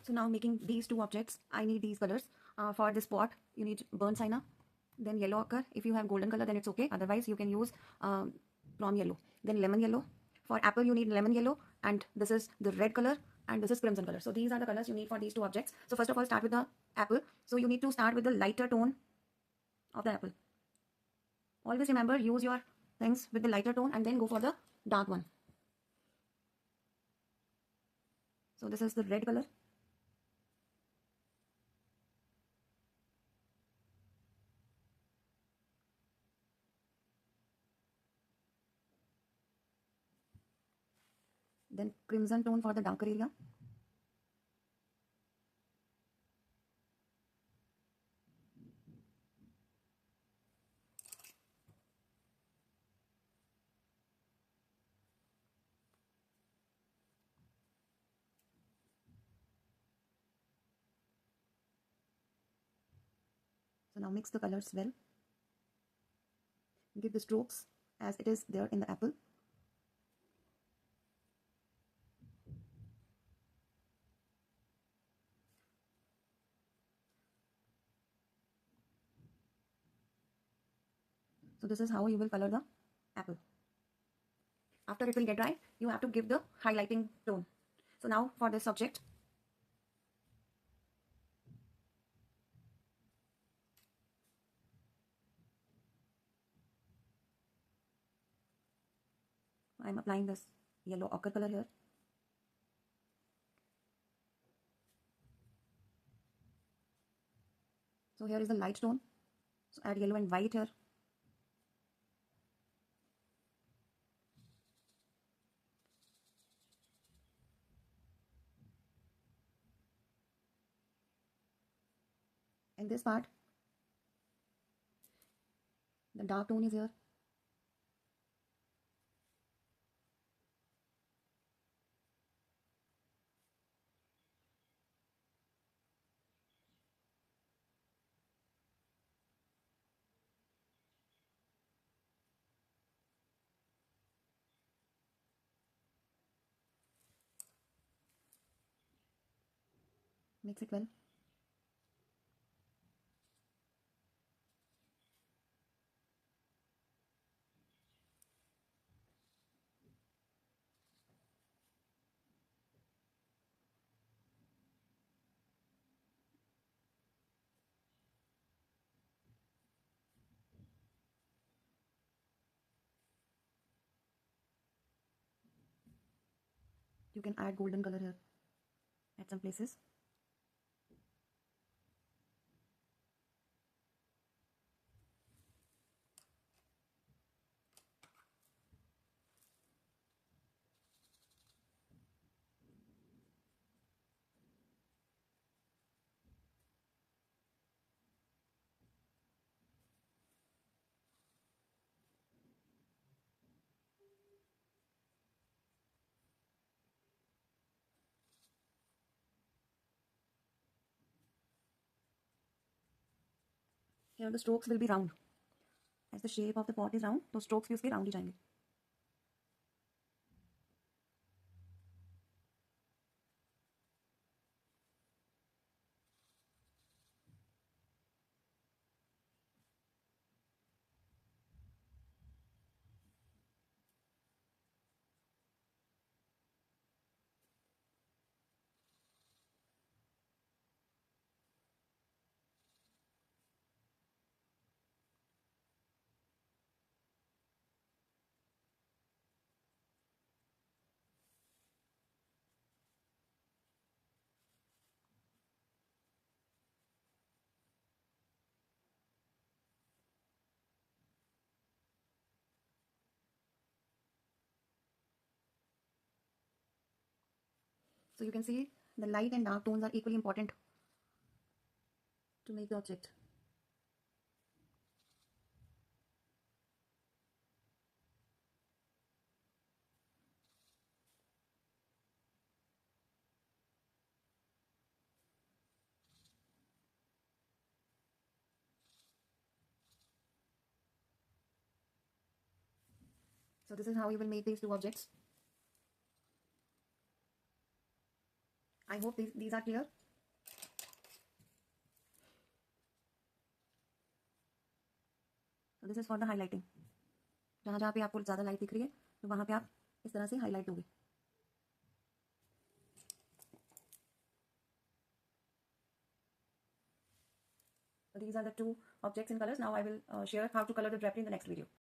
So now making these two objects, I need these colors. For this pot, you need burnt sienna, then yellow ochre. If you have golden color, then it's okay. Otherwise, you can use prom yellow. Then lemon yellow. For apple, you need lemon yellow, and this is the red color, and this is crimson color. So these are the colors you need for these two objects. So first of all, start with the apple. So you need to start with the lighter tone of the apple. Always remember, use your things with the lighter tone and then go for the dark one. So this is the red color. Then crimson tone for the darker area. So now mix the colors well. Give the strokes as it is there in the apple. So this is how you will color the apple. After it will get dry, you have to give the highlighting tone. So now for this subject, I am applying this yellow ochre color here. So here is the light tone. So add yellow and white here. In this part, the dark tone is here. Mix it well. You can add golden color here at some places. Here the strokes will be round. As the shape of the pot is round, तो strokes भी उसके round ही जाएंगे. So you can see the light and dark tones are equally important to make the object. So this is how you will make these two objects. I hope these are clear. So this is for the highlighting. जहाँ जहाँ पे आपको ज़्यादा light दिख रही है तो वहाँ पे आप इस तरह से हाईलाइट दोगे. So these are the two objects in colors. Now I will share how to color the drapery in the next video.